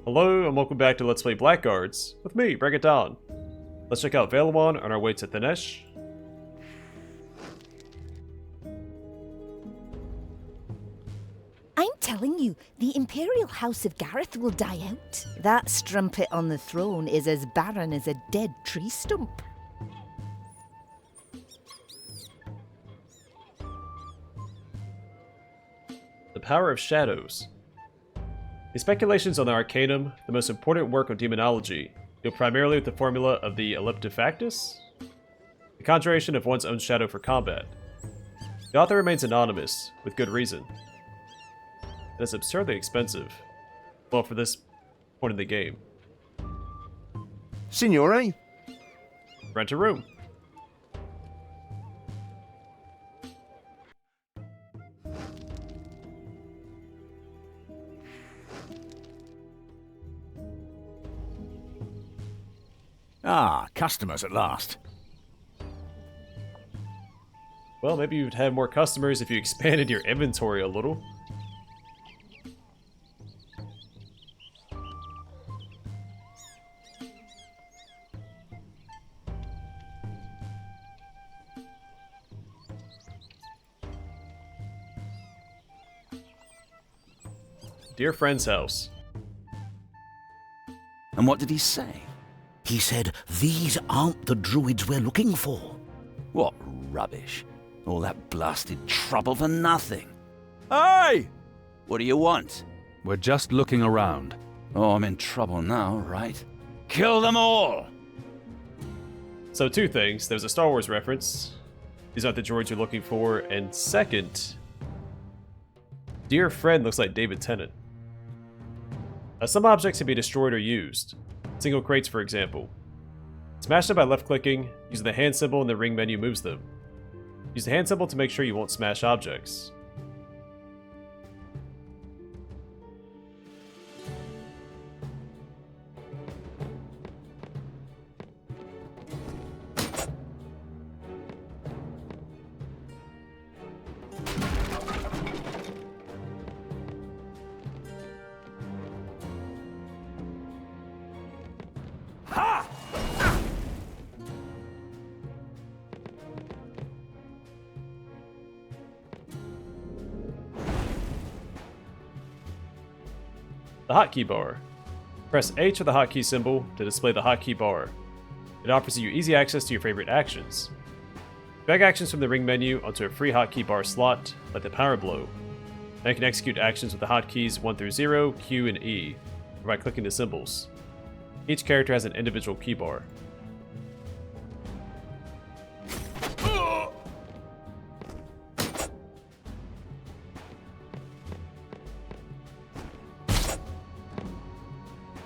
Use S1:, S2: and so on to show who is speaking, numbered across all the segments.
S1: Hello and welcome back to Let's Play Blackguards with me, Break It Down. Let's check out Velawan on our way to Thanesh.
S2: I'm telling you, the Imperial House of Gareth will die out. That strumpet on the throne is as barren as a dead tree stump.
S1: The Power of Shadows. The speculations on the Arcanum, the most important work of demonology, deal primarily with the formula of the Elliptifactus, the conjuration of one's own shadow for combat. The author remains anonymous, with good reason. It is absurdly expensive. Well, for this point in the game.
S3: Signore?
S1: Rent a room.
S3: Ah, customers at last.
S1: Well, maybe you'd have more customers if you expanded your inventory a little. Dear friend's house.
S4: And what did he say?
S5: He said, "These aren't the druids we're looking for."
S4: What rubbish. All that blasted trouble for nothing.
S3: Hey!
S4: What do you want?
S6: We're just looking around.
S4: Oh, I'm in trouble now, right? Kill them all!
S1: So two things. There's a Star Wars reference. These aren't the droids you're looking for. And second, dear friend looks like David Tennant. Some objects can be destroyed or used. Single crates, for example. Smash them by left-clicking, using the hand symbol in the ring menu moves them. Use the hand symbol to make sure you won't smash objects. The hotkey bar. Press H or the hotkey symbol to display the hotkey bar. It offers you easy access to your favorite actions. Drag actions from the ring menu onto a free hotkey bar slot, like the power blow. Now you can execute actions with the hotkeys 1 through 0, Q, and E, or by clicking the symbols. Each character has an individual key bar.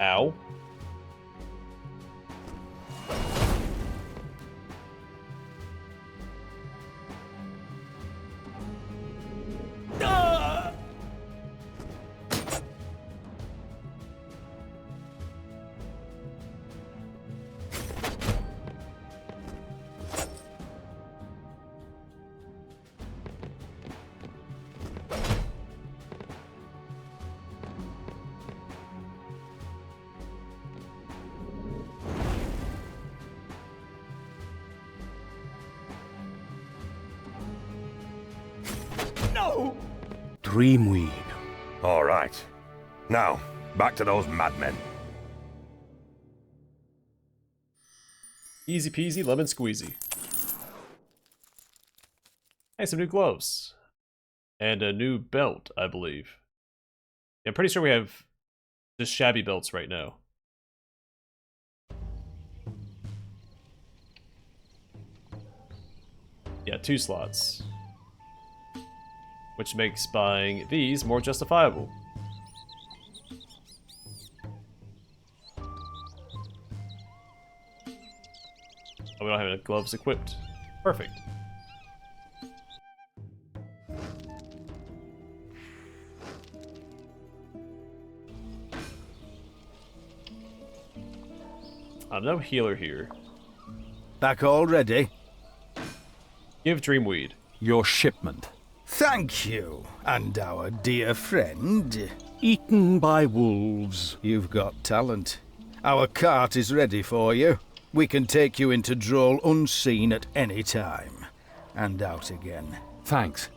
S1: Ow.
S5: Dreamweed.
S7: All right. Now, back to those madmen.
S1: Easy peasy lemon squeezy. Hey, some new gloves. And a new belt, I believe. I'm pretty sure we have just shabby belts right now. Yeah, 2 slots. Which makes buying these more justifiable. Oh, we don't have any gloves equipped. Perfect. I'm no healer here.
S3: Back already?
S1: Give Dreamweed.
S6: Your shipment.
S8: Thank you, and our dear friend. Eaten by wolves.
S3: You've got talent. Our cart is ready for you. We can take you into Drol unseen at any time. And out again.
S6: Thanks.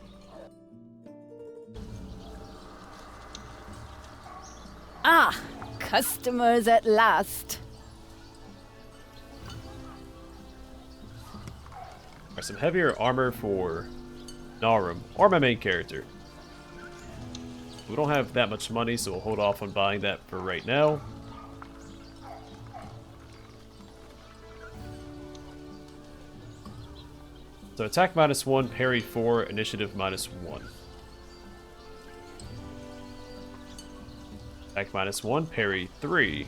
S9: Ah, customers at last.
S1: Alright, some heavier armor for Narum, or my main character. We don't have that much money, so we'll hold off on buying that for right now. So attack -1, parry 4, initiative -1. Attack -1, parry 3,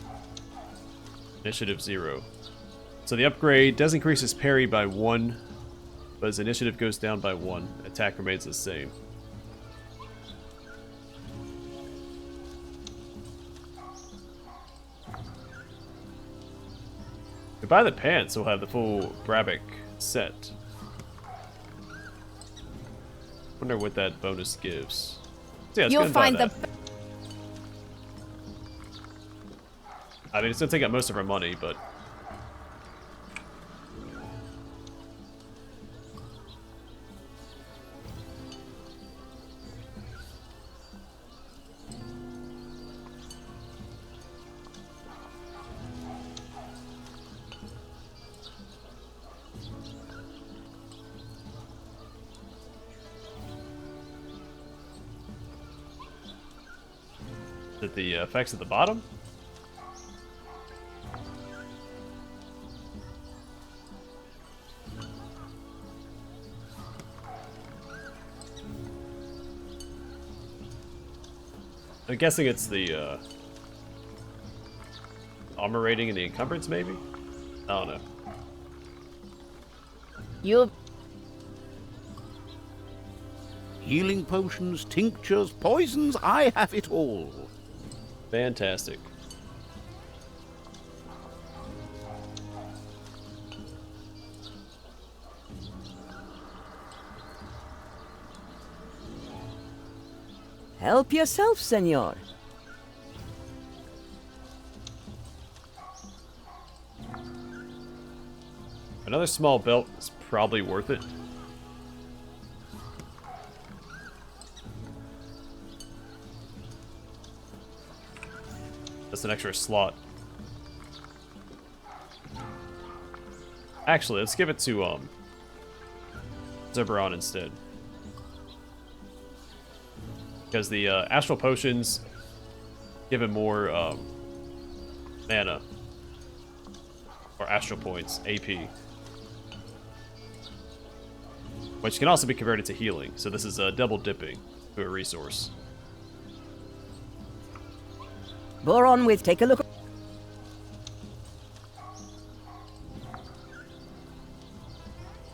S1: initiative 0. So the upgrade does increase his parry by 1, but his initiative goes down by 1. Attack remains the same. If we buy the pants, we'll have the full Brabic set. Wonder what that bonus gives. So yeah, let's go
S9: You'll
S1: and buy
S9: find
S1: that.
S9: the
S1: I mean, it's gonna take up most of our money, but is it the effects at the bottom? I'm guessing it's the armor rating and the encumbrance, maybe? I don't know.
S9: you'll
S5: Healing potions, tinctures, poisons, I have it all.
S1: Fantastic.
S10: Help yourself, senor.
S1: Another small belt is probably worth it. That's an extra slot. Actually, let's give it to Zurbaran instead. Because the astral potions give him more mana. Or astral points, AP. Which can also be converted to healing. So this is double dipping to a resource.
S10: Bore on with, take a look.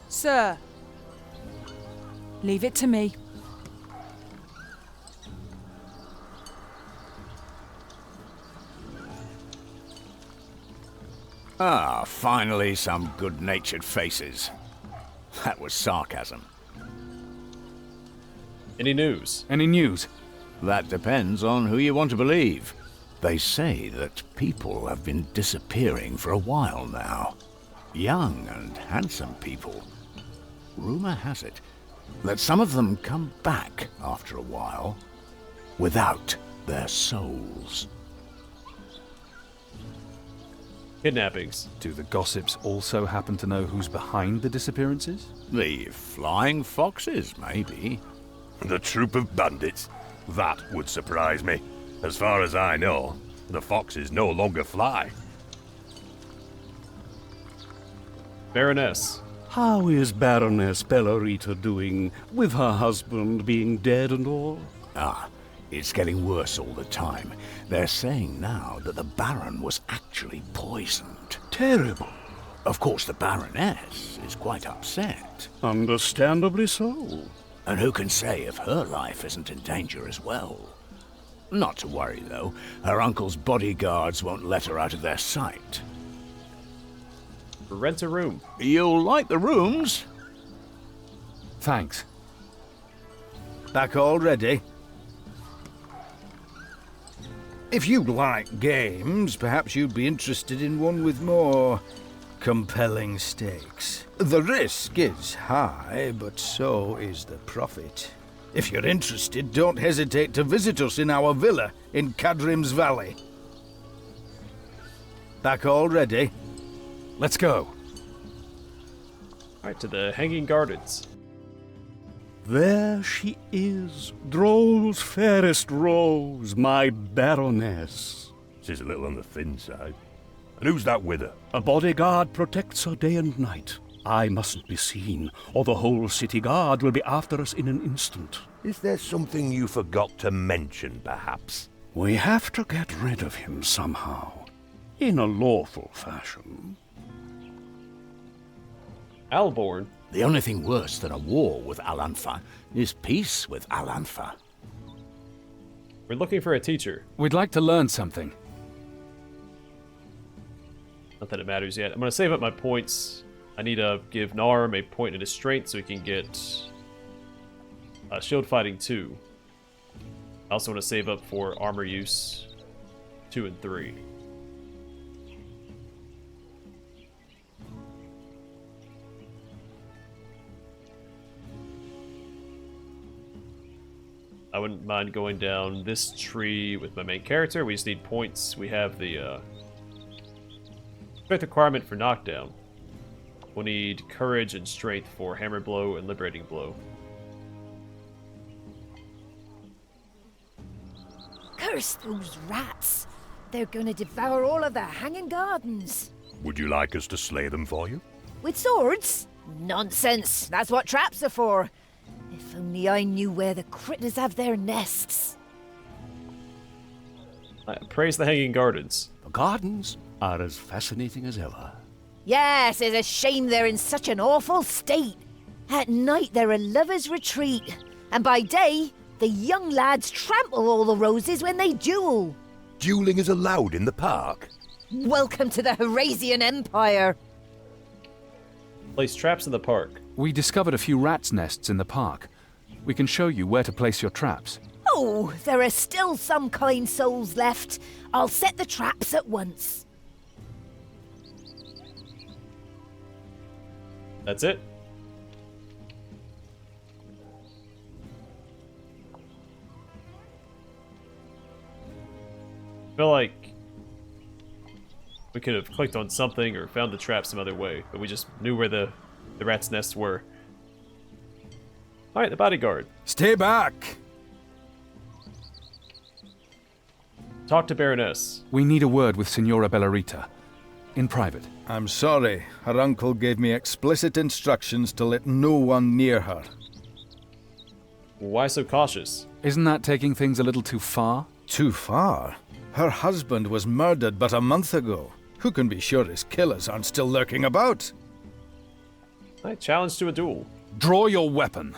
S11: Sir, leave it to me.
S3: Ah, finally some good-natured faces. That was sarcasm.
S1: Any news?
S6: Any news?
S3: That depends on who you want to believe. They say that people have been disappearing for a while now. Young and handsome people. Rumor has it that some of them come back after a while without their souls.
S1: Kidnappings.
S6: Do the gossips also happen to know who's behind the disappearances?
S3: The flying foxes, maybe.
S7: The troop of bandits? That would surprise me. As far as I know, the foxes no longer fly.
S1: Baroness.
S8: How is Baroness Bellarita doing, with her husband being dead and all?
S3: Ah, it's getting worse all the time. They're saying now that the Baron was actually poisoned.
S8: Terrible.
S3: Of course, the Baroness is quite upset.
S8: Understandably so.
S3: And who can say if her life isn't in danger as well? Not to worry, though. Her uncle's bodyguards won't let her out of their sight.
S1: Rent a room.
S3: You'll like the rooms.
S6: Thanks.
S3: Back all ready?
S11: If you like games, perhaps you'd be interested in one with more compelling stakes. The risk is high, but so is the profit. If you're interested, don't hesitate to visit us in our villa in Cadrim's Valley. Back already?
S6: Let's go.
S1: Alright, to the Hanging Gardens.
S8: There she is, Drol's fairest rose, my baroness.
S7: She's a little on the thin side. And who's that with her?
S8: A bodyguard protects her day and night. I mustn't be seen, or the whole city guard will be after us in an instant.
S7: Is there something you forgot to mention, perhaps?
S8: We have to get rid of him somehow, in a lawful fashion.
S1: Alborn.
S3: The only thing worse than a war with Al-Anfa is peace with Al-Anfa.
S1: We're looking for a teacher.
S6: We'd like to learn something.
S1: Not that it matters yet. I'm going to save up my points. I need to give Narm a point in his strength so he can get shield fighting 2. I also want to save up for armor use 2 and 3. I wouldn't mind going down this tree with my main character. We just need points. We have the strength requirement for knockdown. We'll need courage and strength for hammer blow and liberating blow.
S2: Curse those rats! They're gonna devour all of the hanging gardens.
S7: Would you like us to slay them for you?
S2: With swords? Nonsense! That's what traps are for. If only I knew where the critters have their nests.
S1: Praise the Hanging Gardens.
S8: The gardens are as fascinating as ever.
S2: Yes, it's a shame they're in such an awful state. At night they're a lover's retreat, and by day, the young lads trample all the roses when they duel.
S7: Dueling is allowed in the park?
S2: Welcome to the Herasian Empire.
S1: Place traps in the park.
S6: We discovered a few rats' nests in the park. We can show you where to place your traps.
S2: Oh, there are still some kind souls left. I'll set the traps at once.
S1: That's it. I feel like we could have clicked on something or found the trap some other way, but we just knew where the rat's nests were. Alright, the bodyguard.
S11: Stay back!
S1: Talk to Baroness.
S6: We need a word with Signora Bellarita. In private.
S11: I'm sorry. Her uncle gave me explicit instructions to let no one near her.
S1: Why so cautious?
S6: Isn't that taking things a little too far?
S11: Too far? Her husband was murdered but a month ago. Who can be sure his killers aren't still lurking about?
S1: I challenge to a duel.
S6: Draw your weapon.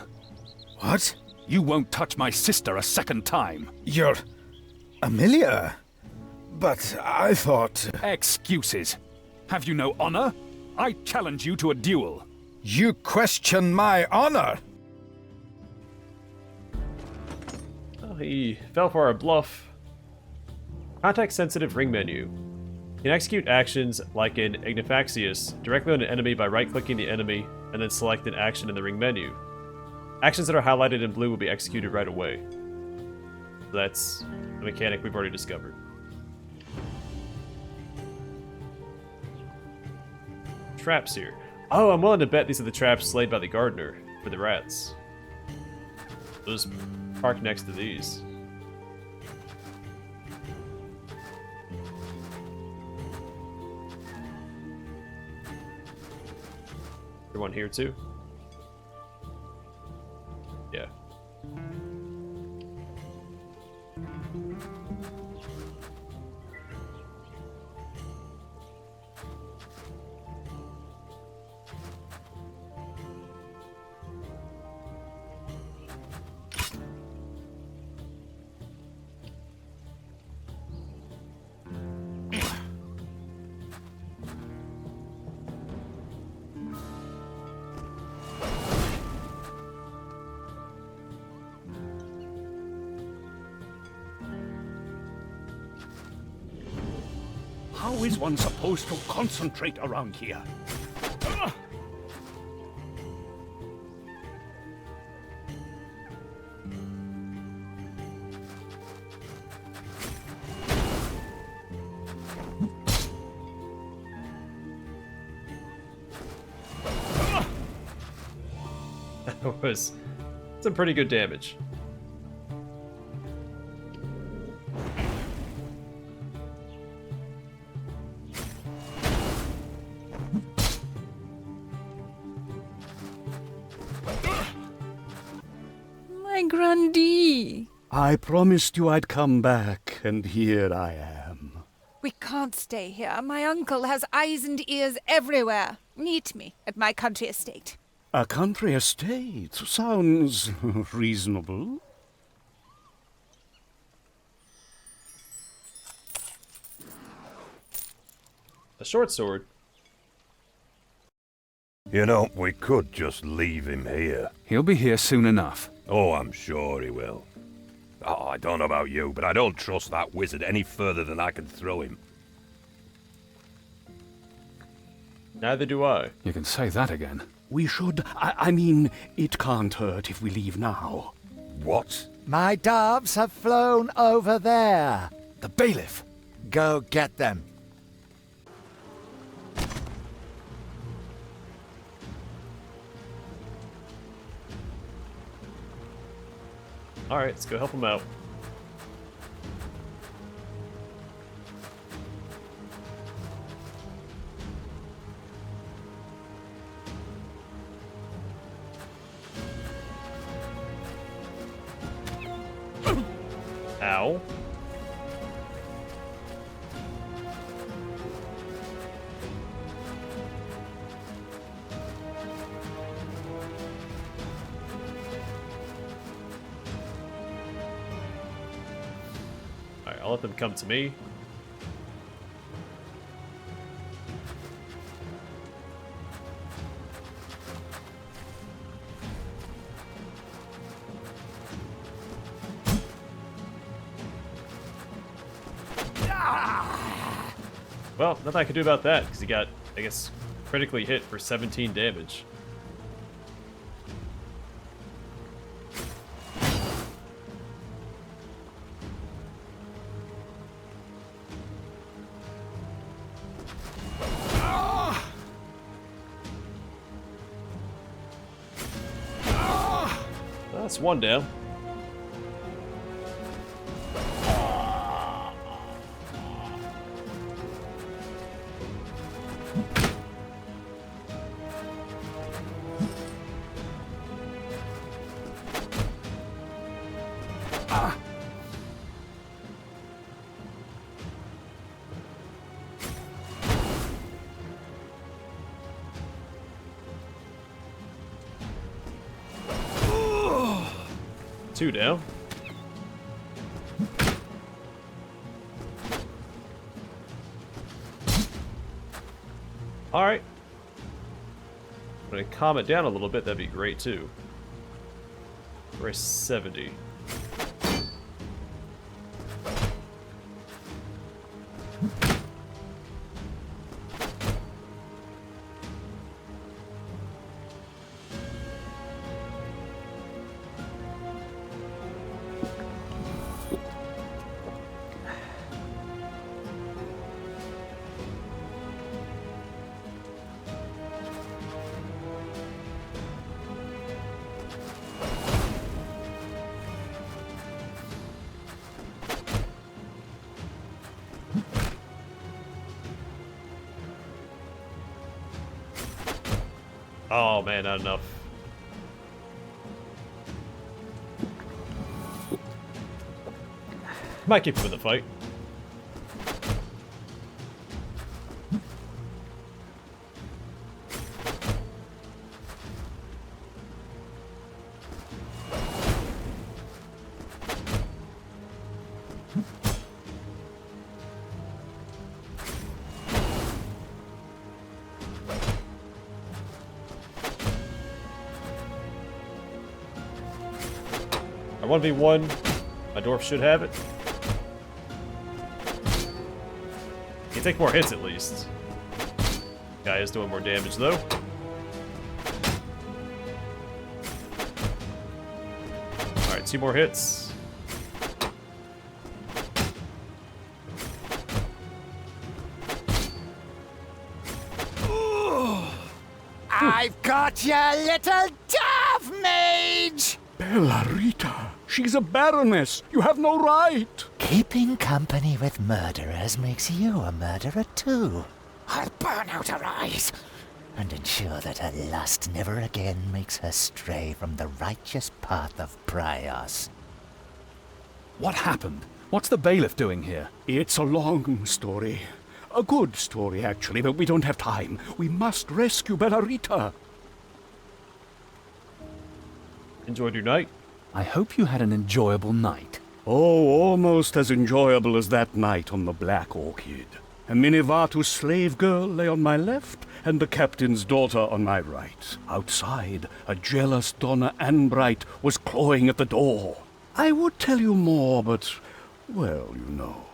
S11: What?
S6: You won't touch my sister a second time.
S11: You're... Amelia? But I thought...
S6: Excuses. Have you no honor? I challenge you to a duel.
S11: You question my honor?
S1: Oh, he fell for our bluff. Context-sensitive ring menu. You can execute actions like in Ignifaxius directly on an enemy by right-clicking the enemy and then select an action in the ring menu. Actions that are highlighted in blue will be executed right away. So that's a mechanic we've already discovered. Traps here. Oh, I'm willing to bet these are the traps laid by the gardener for the rats. So just park next to these. There one here too? Yeah.
S8: How is one supposed to concentrate around here?
S1: That was some pretty good damage.
S9: My grandee.
S8: I promised you I'd come back, and here I am.
S12: We can't stay here. My uncle has eyes and ears everywhere. Meet me at my country estate.
S8: A country estate sounds reasonable.
S1: A short sword.
S7: You know, we could just leave him here.
S6: He'll be here soon enough.
S7: Oh, I'm sure he will. Oh, I don't know about you, but I don't trust that wizard any further than I can throw him.
S1: Neither do I.
S6: You can say that again.
S8: We should... I mean, it can't hurt if we leave now.
S7: What?
S13: My doves have flown over there. The bailiff. Go get them.
S1: Alright, let's go help him out. Ow. Alright, I'll let them come to me. Well, nothing I can do about that, because he got, I guess, critically hit for 17 damage. That's one down. Two down. Alright. I'm gonna calm it down a little bit, that'd be great too. We're at 70. Oh man, not enough. Might keep him in the fight. Our 1v1, my dwarf should have it. He take more hits at least. Guy is doing more damage though. Alright, 2 more hits.
S13: I've got your little dove, Mage!
S8: Bellarita, she's a baroness. You have no right.
S13: Keeping company with murderers makes you a murderer too. I'll burn out her eyes and ensure that her lust never again makes her stray from the righteous path of Prios.
S6: What happened? What's the bailiff doing here?
S8: It's a long story. A good story, actually, but we don't have time. We must rescue Bellarita.
S1: Enjoyed your night?
S6: I hope you had an enjoyable night.
S8: Oh, almost as enjoyable as that night on the Black Orchid. A Minivatu slave girl lay on my left, and the captain's daughter on my right. Outside, a jealous Donna Anbright was clawing at the door. I would tell you more, but, well, you know.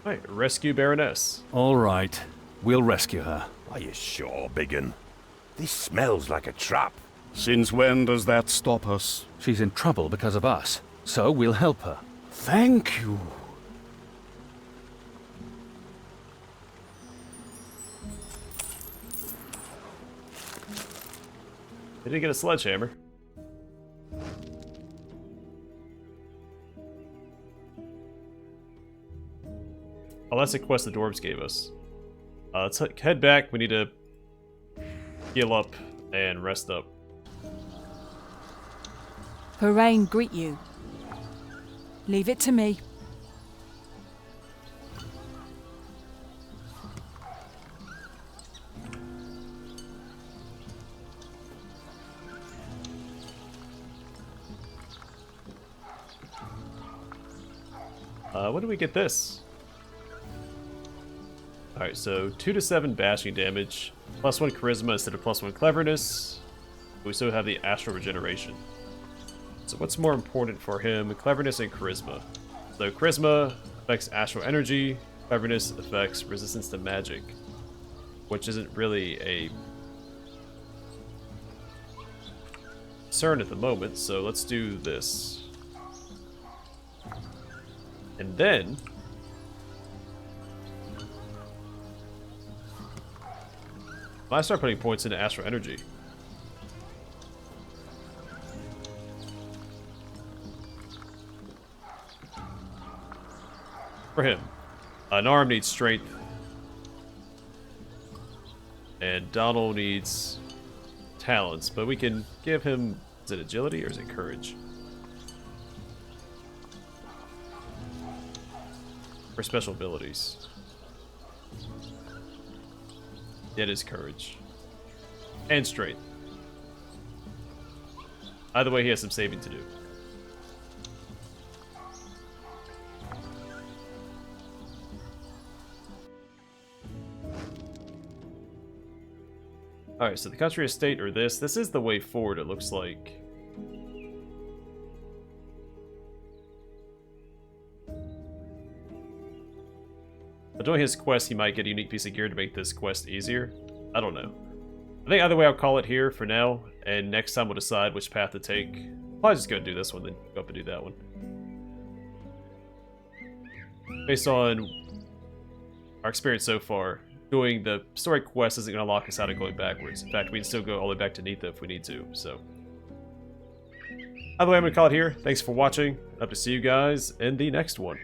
S1: Right, rescue Baroness.
S6: All right, we'll rescue her.
S7: Are you sure, Biggin? This smells like a trap.
S8: Since when does that stop us?
S6: She's in trouble because of us, so we'll help her.
S8: Thank you.
S1: They didn't get a sledgehammer. Oh, that's a quest the dwarves gave us. Let's head back. We need to heal up and rest up.
S12: Parain greet you. Leave it to me.
S1: When do we get this? Alright, so 2 to 7 bashing damage, +1 charisma instead of +1 cleverness. We still have the astral regeneration. So what's more important for him? Cleverness and charisma. So charisma affects astral energy, cleverness affects resistance to magic, which isn't really a concern at the moment, so let's do this. And then I start putting points into astral energy. For him, an arm needs strength, and Donald needs talents, but we can give him, is it agility or is it courage? For special abilities. It is courage. And strength. Either way, he has some saving to do. Alright, so the country estate or this. This is the way forward, it looks like. But doing his quest, he might get a unique piece of gear to make this quest easier. I don't know. I think either way I'll call it here for now, and next time we'll decide which path to take. I'll just go do this one, then go up and do that one. Based on our experience so far, doing the story quest isn't going to lock us out of going backwards. In fact, we can still go all the way back to Neetha if we need to, so. Either way, I'm going to call it here. Thanks for watching. Hope to see you guys in the next one.